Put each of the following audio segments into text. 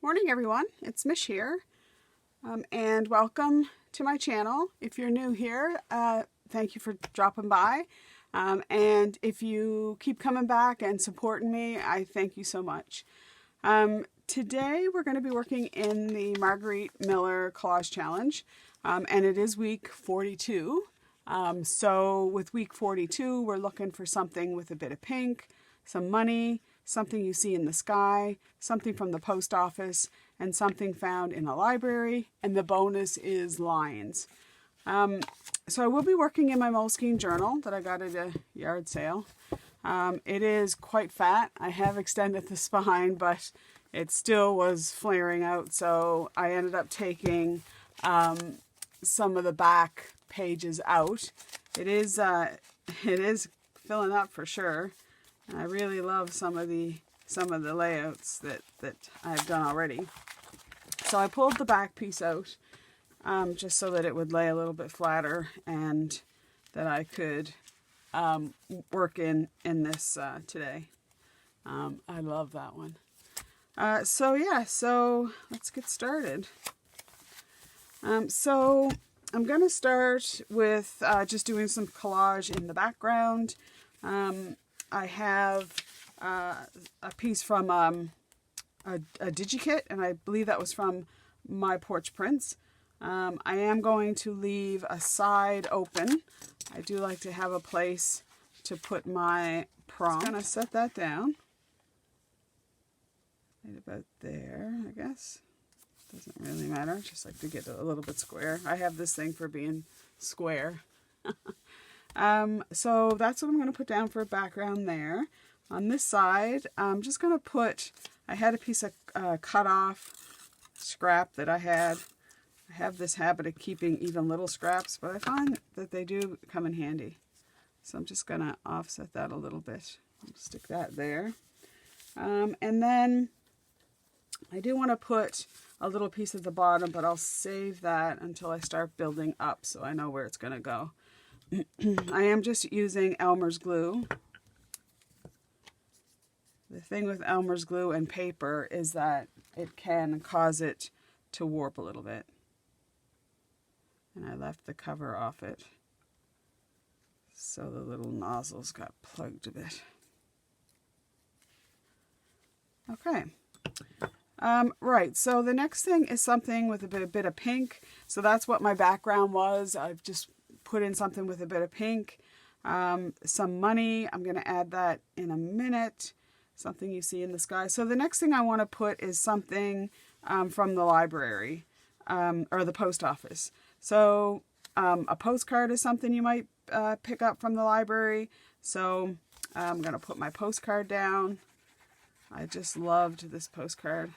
Morning everyone, it's Mish here, and welcome to my channel. If you're new here, thank you for dropping by, and if you keep coming back and supporting me, I thank you so much. Today we're going to be working in the Margarete Miller Collage Challenge, and it is week 42. So with week 42, we're looking for something with a bit of pink, some money, something you see in the sky, something from the post office, and something found in a library, and the bonus is lines. So I will be working in my Moleskine journal that I got at a yard sale. It is quite fat. I have extended the spine, but it still was flaring out, so I ended up taking some of the back pages out. It is filling up for sure. And I really love some of the layouts that I've done already. So I pulled the back piece out just so that it would lay a little bit flatter and that I could work in this today. I love that one. So let's get started. So I'm going to start with just doing some collage in the background. I have a piece from a DigiKit, and I believe that was from My Porch Prints. I am going to leave a side open. I do like to have a place to put my prompt. I'm going to set that down. Right about there, I guess. Doesn't really matter. Just like to get a little bit square. I have this thing for being square. So that's what I'm going to put down for a background there. On this side, I'm just going to put, I had a piece of cut off scrap that I had. I have this habit of keeping even little scraps, but I find that they do come in handy. So I'm just going to offset that a little bit. I'll stick that there. And then I do want to put a little piece at the bottom, but I'll save that until I start building up so I know where it's going to go. I am just using Elmer's glue. The thing with Elmer's glue and paper is that it can cause it to warp a little bit. And I left the cover off it, so the little nozzles got plugged a bit. Okay. Right, so the next thing is something with a bit of pink. So that's what my background was. I've just put in something with a bit of pink. Some money. I'm going to add that in a minute. Something you see in the sky. So the next thing I want to put is something from the library or the post office. So a postcard is something you might pick up from the library. So I'm going to put my postcard down. I just loved this postcard.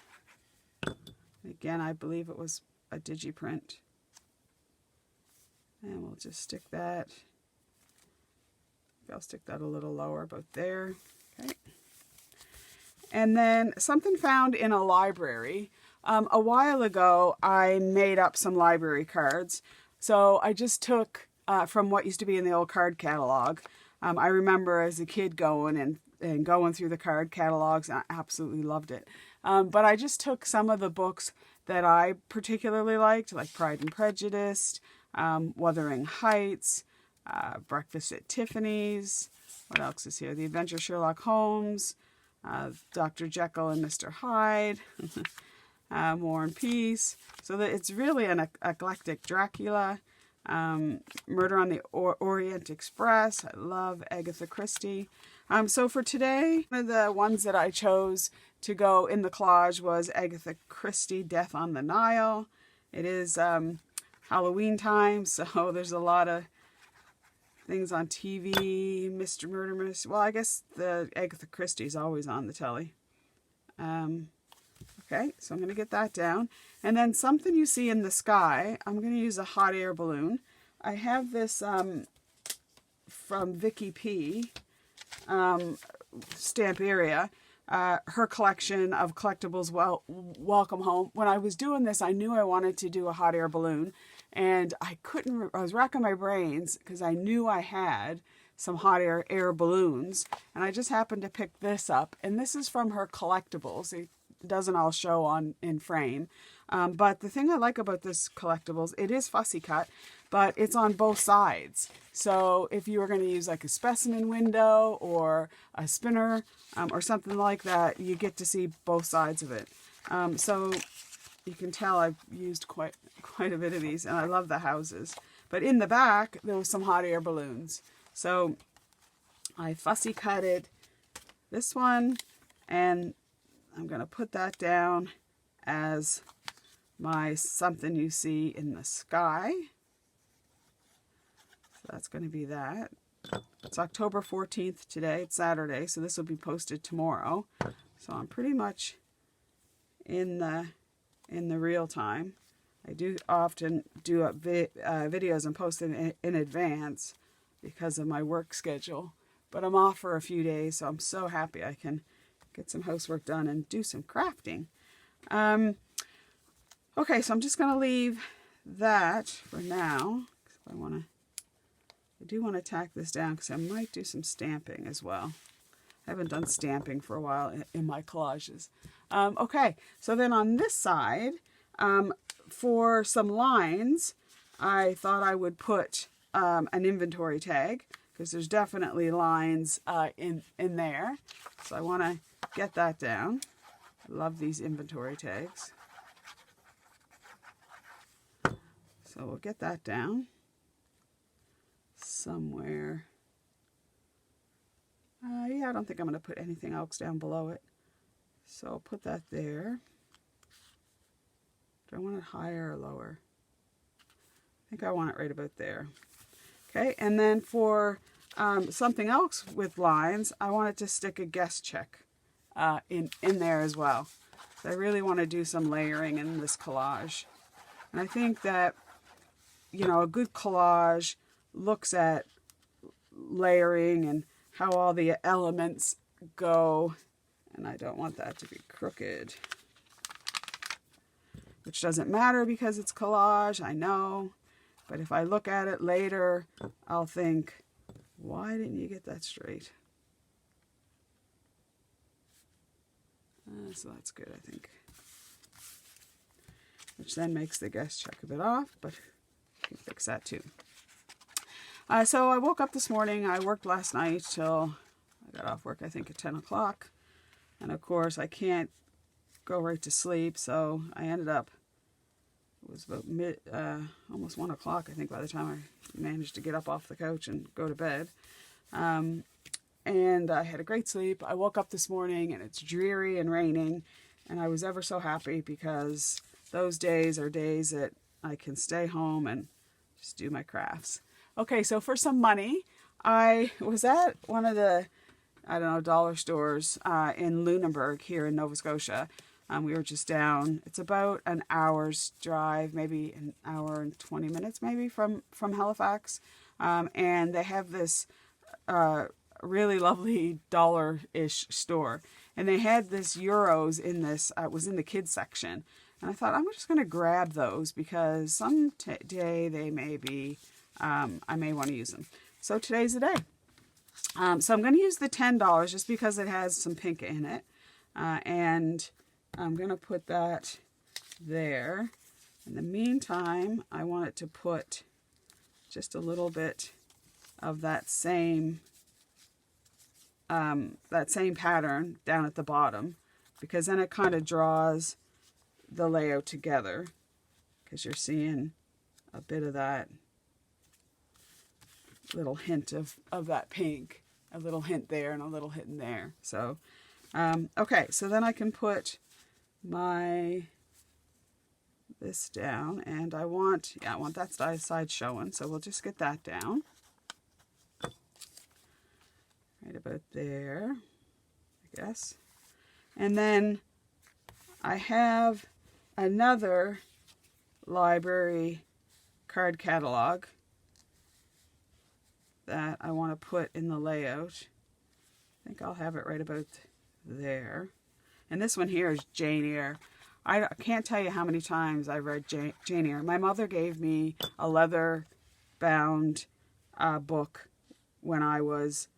Again, I believe it was a DigiPrint. And we'll just stick that. I'll stick that a little lower, about there. Okay. And then something found in a library. A while ago, I made up some library cards. So I just took from what used to be in the old card catalog. I remember as a kid going and going through the card catalogs. I absolutely loved it. But I just took some of the books that I particularly liked, like Pride and Prejudice, Wuthering Heights, Breakfast at Tiffany's. What else is here? The Adventure of Sherlock Holmes, Dr. Jekyll and Mr. Hyde, War and Peace. So that it's really an eclectic. Dracula, Murder on the Orient Express. I love Agatha Christie. So for today, one of the ones that I chose to go in the collage was Agatha Christie, Death on the Nile. It is Halloween time, so there's a lot of things on TV. Mr. Murder Mystery. Well, I guess the Agatha Christie is always on the telly. Okay, so I'm going to get that down. And then something you see in the sky, I'm going to use a hot air balloon. I have this from Vicky P. Stamp Area. Her collection of collectibles, Welcome Home. When I was doing this, I knew I wanted to do a hot air balloon, and I was racking my brains because I knew I had some hot air balloons, and I just happened to pick this up, and this is from her collectibles. doesn't all show on in frame. But the thing I like about this collectibles, it is fussy cut, but it's on both sides. So if you were going to use like a specimen window or a spinner or something like that, you get to see both sides of it. So you can tell I've used quite a bit of these, and I love the houses. But in the back, there was some hot air balloons. So I fussy cutted this one, and I'm going to put that down as my something you see in the sky. So that's going to be that. It's October 14th today. It's Saturday, so this will be posted tomorrow. So I'm pretty much in the real time. I do often do videos and post them in advance because of my work schedule. But I'm off for a few days, so I'm so happy I can get some housework done and do some crafting. Okay, so I'm just going to leave that for now. I do want to tack this down because I might do some stamping as well. I haven't done stamping for a while in my collages. Okay, so then on this side, for some lines, I thought I would put an inventory tag because there's definitely lines in there. So I want to get that down. I love these inventory tags. So we'll get that down somewhere. Yeah, I don't think I'm going to put anything else down below it. So I'll put that there. Do I want it higher or lower? I think I want it right about there. Okay, and then for something else with lines, I wanted to stick a guest check in there as well. So I really want to do some layering in this collage. And I think that, you know, a good collage looks at layering and how all the elements go. And I don't want that to be crooked. Which doesn't matter because it's collage, I know. But if I look at it later, I'll think, why didn't you get that straight? So that's good, I think. Which then makes the guest check a bit off, but you can fix that too. So I woke up this morning. I worked last night till I got off work, I think, at 10 o'clock. And of course, I can't go right to sleep, so I ended up, it was about almost 1 o'clock, I think, by the time I managed to get up off the couch and go to bed. And I had a great sleep. I woke up this morning and it's dreary and raining, and I was ever so happy because those days are days that I can stay home and just do my crafts. Okay, so for some money, I was at one of the, I don't know, dollar stores in Lunenburg here in Nova Scotia. We were just down. It's about an hour's drive, maybe an hour and 20 minutes maybe from Halifax. And they have this really lovely dollar-ish store. And they had this euros in this, it was in the kids section. And I thought, I'm just going to grab those because someday they may be, I may want to use them. So today's the day. So I'm going to use the $10 just because it has some pink in it. And I'm going to put that there. In the meantime, I want it to put just a little bit of that same pattern down at the bottom, because then it kind of draws the layout together, because you're seeing a bit of that little hint of that pink, a little hint there and a little hint there. So okay, so then I can put this down, and I want that side showing, so we'll just get that down right about there, I guess. And then I have another library card catalog that I want to put in the layout. I think I'll have it right about there. And this one here is Jane Eyre. I can't tell you how many times I read Jane Eyre. My mother gave me a leather-bound book when I was,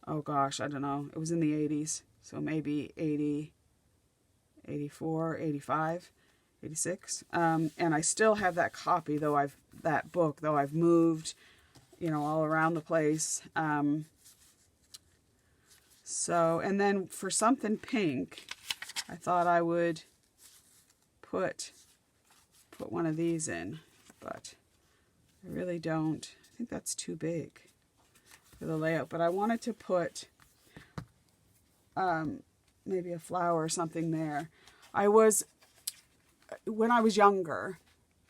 oh gosh, I don't know, it was in the 80s, so maybe 84, 85, 86. And I still have that copy, that book, though I've moved, you know, all around the place. So, and then for something pink, I thought I would put one of these in, but I really don't. I think that's too big for the layout, but I wanted to put maybe a flower or something there. When I was younger,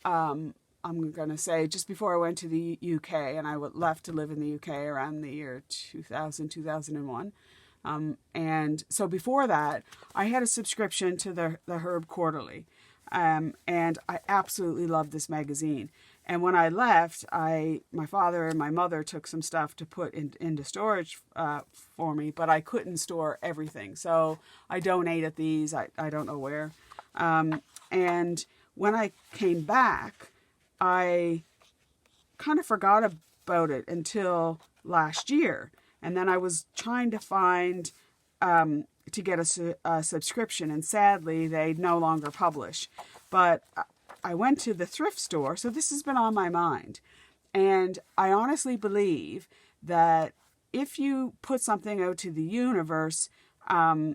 I'm going to say just before I went to the UK, and I left to live in the UK around the year 2000, 2001. And so before that, I had a subscription to the Herb Quarterly. And I absolutely loved this magazine. And when I left, my father and my mother took some stuff to put into storage for me, but I couldn't store everything. So I donated these. I don't know where. And when I came back, I kind of forgot about it until last year. And then I was trying to find to get a subscription, and sadly, they no longer publish. But I went to the thrift store, so this has been on my mind. And I honestly believe that if you put something out to the universe, I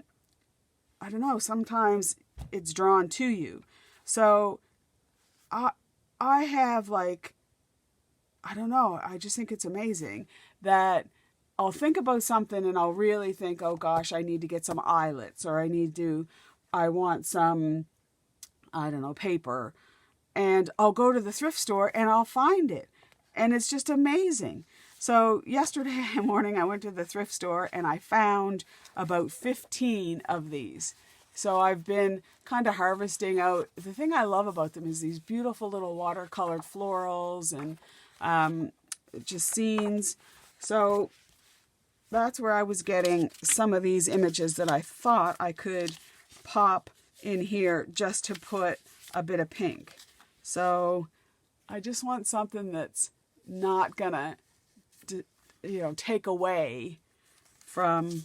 don't know, sometimes it's drawn to you. So I have like, I don't know, I just think it's amazing that I'll think about something and I'll really think, oh gosh, I need to get some eyelets, or I want some, I don't know, paper. And I'll go to the thrift store and I'll find it. And it's just amazing. So yesterday morning I went to the thrift store and I found about 15 of these. So I've been kind of harvesting out. The thing I love about them is these beautiful little watercolored florals and just scenes. So that's where I was getting some of these images that I thought I could pop in here just to put a bit of pink. So I just want something that's not gonna, you know, take away from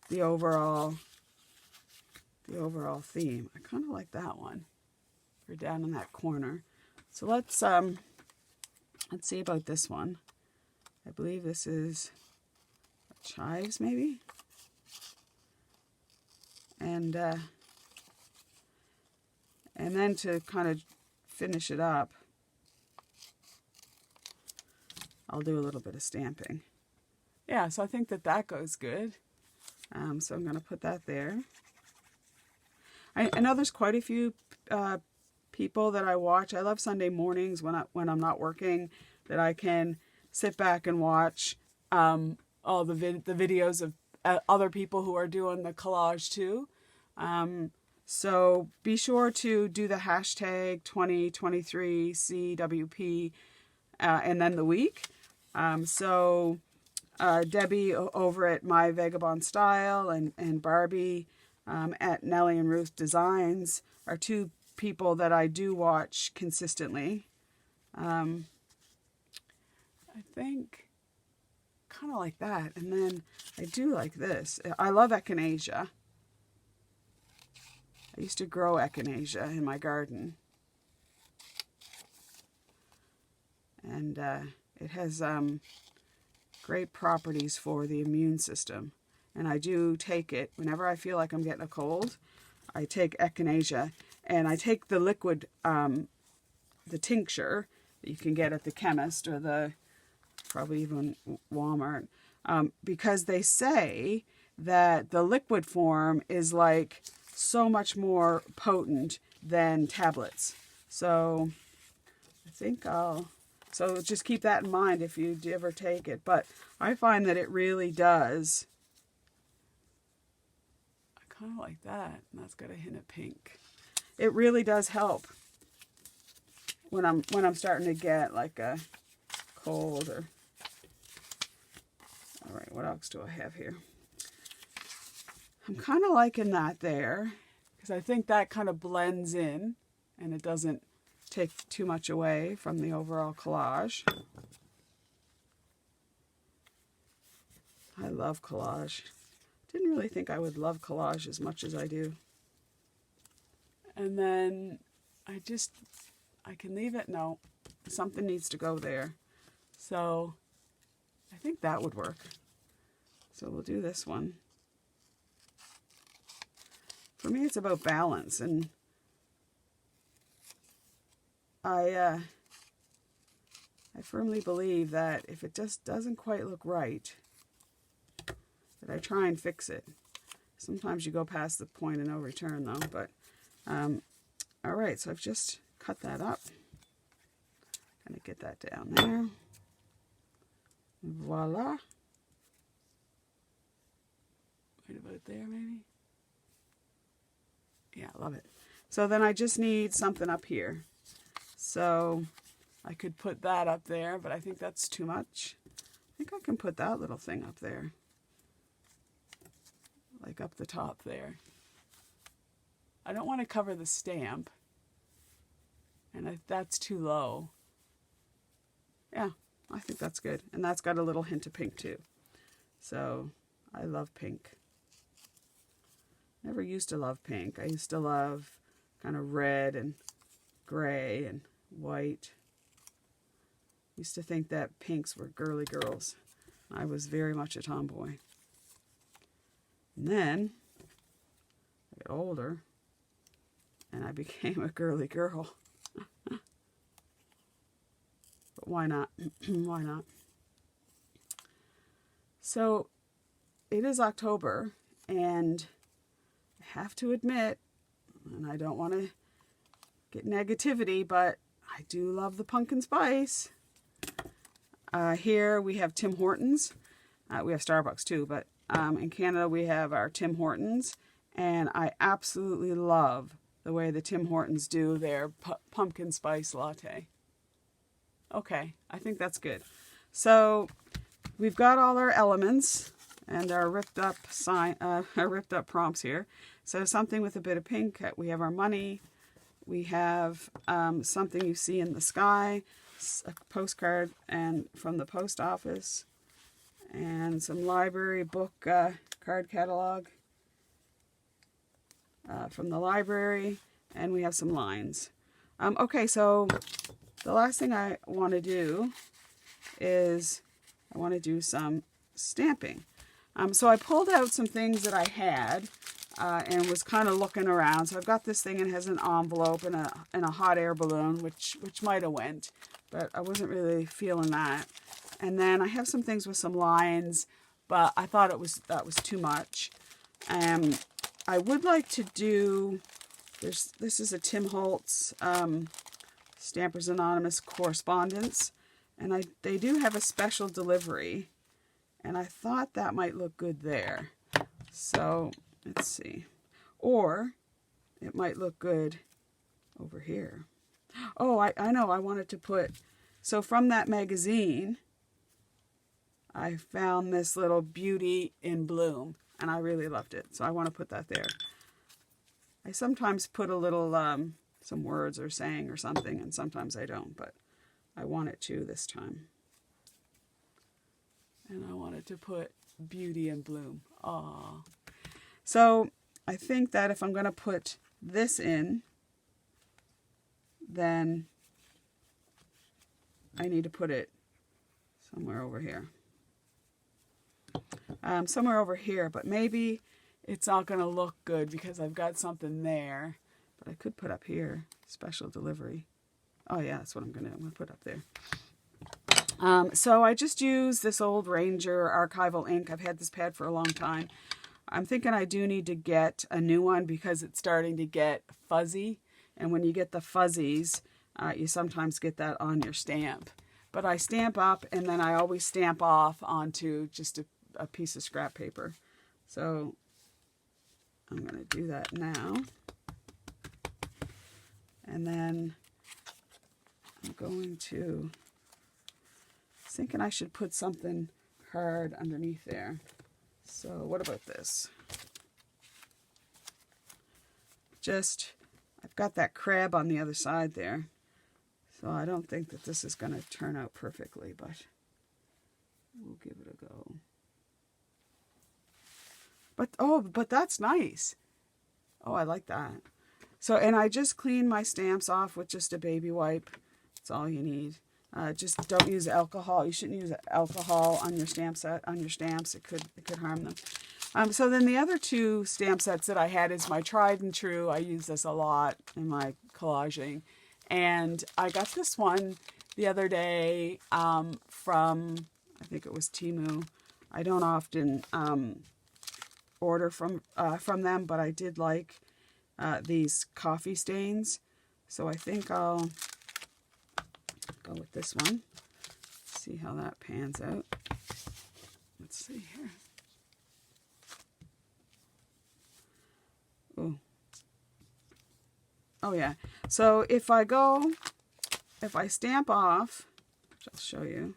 the overall theme. I kind of like that one. We're down in that corner. So let's see about this one. I believe this is chives, maybe. And then to kind of finish it up, I'll do a little bit of stamping. Yeah, so I think that goes good. So I'm going to put that there. I know there's quite a few people that I watch. I love Sunday mornings when I'm not working, that I can sit back and watch all the videos of other people who are doing the collage too. So be sure to do the hashtag 2023 CWP and then the week. So Debbie over at My Vagabond Style and Barbie at Nellie and Ruth Designs are two people that I do watch consistently. I think kind of like that. And then I do like this. I love echinacea. I used to grow echinacea in my garden. And it has great properties for the immune system. And I do take it whenever I feel like I'm getting a cold. I take echinacea, and I take the liquid, the tincture that you can get at the chemist or probably even Walmart, because they say that the liquid form is like so much more potent than tablets. So I think so just keep that in mind if you ever take it. But I find that it really does. I kind of like that. And that's got a hint of pink. It really does help when I'm starting to get like a cold or. All right, what else do I have here? I'm kind of liking that there because I think that kind of blends in and it doesn't take too much away from the overall collage. I love collage. Didn't really think I would love collage as much as I do. And then I can leave it. No, something needs to go there. So I think that would work. So we'll do this one. For me, it's about balance, and I firmly believe that if it just doesn't quite look right, that I try and fix it. Sometimes you go past the point of no return, though. But all right, so I've just cut that up. Gonna get that down there. Voila. Right about there, maybe. Yeah, I love it. So then I just need something up here. So I could put that up there, but I think that's too much. I think I can put that little thing up there. Like up the top there. I don't want to cover the stamp. And that's too low. Yeah, I think that's good. And that's got a little hint of pink too. So I love pink. Never used to love pink. I used to love kind of red and gray and white. Used to think that pinks were girly girls. I was very much a tomboy. And then I got older and I became a girly girl. But why not? Why not? So it is October, and I have to admit, and I don't want to get negativity, but I do love the pumpkin spice. Here we have Tim Hortons. We have Starbucks too, but in Canada we have our Tim Hortons, and I absolutely love the way the Tim Hortons do their pumpkin spice latte. Okay, I think that's good. So we've got all our elements and our ripped up prompts here. So something with a bit of pink. We have our money. We have something you see in the sky, a postcard and from the post office, and some library book card catalog from the library, and we have some lines. Okay, so the last thing I want to do is I want to do some stamping. So I pulled out some things that I had and was kind of looking around. So I've got this thing, and it has an envelope and a hot air balloon, which might have went, but I wasn't really feeling that. And then I have some things with some lines, but I thought that was too much. I would like to do, this is a Tim Holtz Stampers Anonymous correspondence, and they do have a special delivery, and I thought that might look good there. So let's see, or it might look good over here. Oh, I know, I wanted to put, so from that magazine I found this little Beauty in Bloom, and I really loved it, so I want to put that there. I sometimes put a little some words or saying or something, and sometimes I don't, but I want it to this time. And I wanted to put Beauty in Bloom. Aww. So I think that if I'm going to put this in, then I need to put it somewhere over here. Somewhere over here, but maybe it's not going to look good because I've got something there. But I could put up here, special delivery. Oh yeah, that's what I'm gonna put up there. So I just used this old Ranger archival ink. I've had this pad for a long time. I'm thinking I do need to get a new one because it's starting to get fuzzy. And when you get the fuzzies, you sometimes get that on your stamp. But I stamp up, and then I always stamp off onto just a piece of scrap paper. So I'm going to do that now. And then I'm going to, thinking I should put something hard underneath there. So what about this? I've got that crab on the other side there. So I don't think that this is going to turn out perfectly, but we'll give it a go. But that's nice. Oh, I like that. So, and I just clean my stamps off with just a baby wipe. That's all you need. Just don't use alcohol. You shouldn't use alcohol on your stamp set, on your stamps. It could harm them. So then the other two stamp sets that I had is my tried and true. I use this a lot in my collaging. And I got this one the other day from, I think it was Temu. I don't often order from them, but I did like these coffee stains. So I think I'll go with this one. See how that pans out. Let's see here. Ooh. Oh yeah. So if I stamp off, which I'll show you,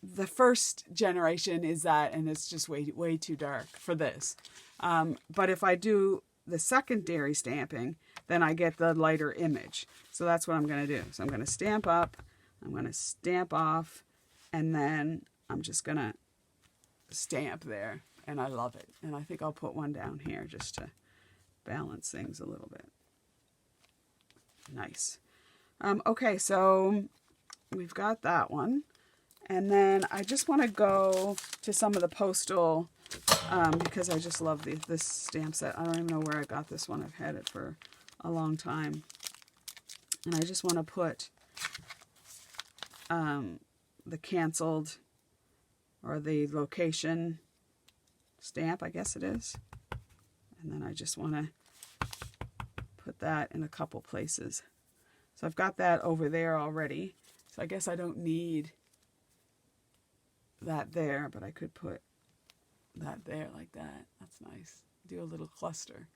the first generation is that, and it's just way too dark for this. But if I do the secondary stamping, then I get the lighter image. So that's what I'm going to do. So I'm going to stamp up, I'm going to stamp off, and then I'm just going to stamp there. And I love it. And I think I'll put one down here just to balance things a little bit. Nice. Okay, so we've got that one. And then I just want to go to some of the postal, because I just love this stamp set. I don't even know where I got this one. I've had it for a long time. And I just want to put the canceled, or the location stamp, I guess it is. And then I just want to put that in a couple places. So I've got that over there already. So I guess I don't need that there, but I could put that there like that. That's nice. Do a little cluster.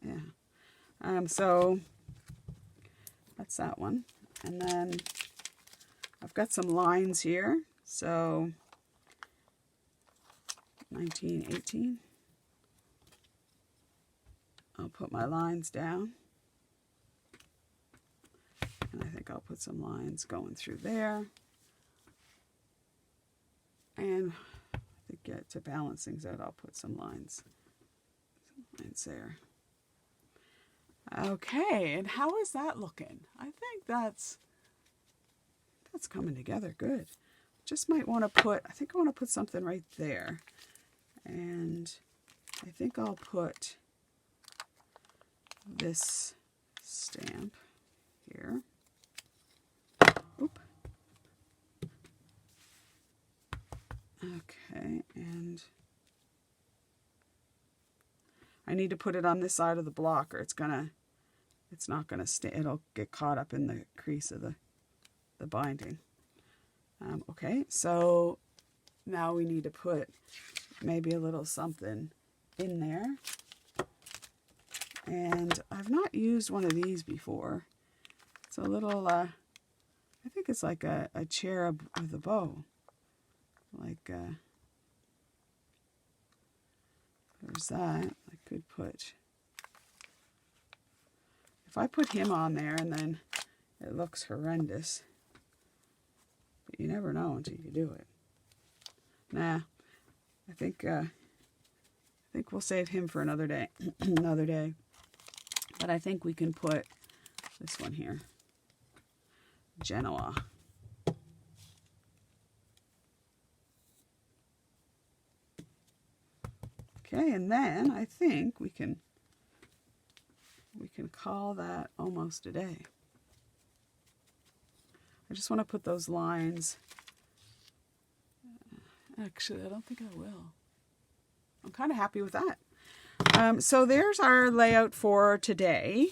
Yeah. So that's that one. And then I've got some lines here. So 1918. I'll put my lines down. And I think I'll put some lines going through there. And to get to balance things out, I'll put some lines there. Okay, and how is that looking? I think that's coming together good. Just might want to put, I think I want to put something right there. And I think I'll put this stamp here. Oop. Okay, and I need to put it on this side of the block, or it's not gonna stay. It'll get caught up in the crease of the binding. Okay, so now we need to put maybe a little something in there. And I've not used one of these before. It's a little, I think it's like a cherub with a bow. Like, there's that. I could put, if I put him on there and then it looks horrendous. But you never know until you do it. Nah, I think we'll save him for another day. Another day. But I think we can put this one here. Genoa. Okay, and then I think we can call that almost a day. I just want to put those lines. Actually, I don't think I will. I'm kind of happy with that. So there's our layout for today.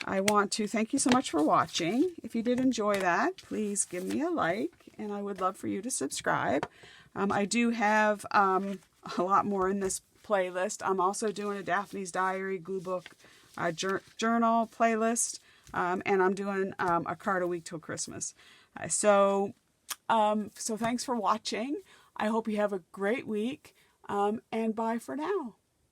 I want to thank you so much for watching. If you did enjoy that, please give me a like, and I would love for you to subscribe. I do have a lot more in this playlist. I'm also doing a Daphne's Diary glue book journal playlist, and I'm doing a card a week till Christmas. So thanks for watching. I hope you have a great week, and bye for now.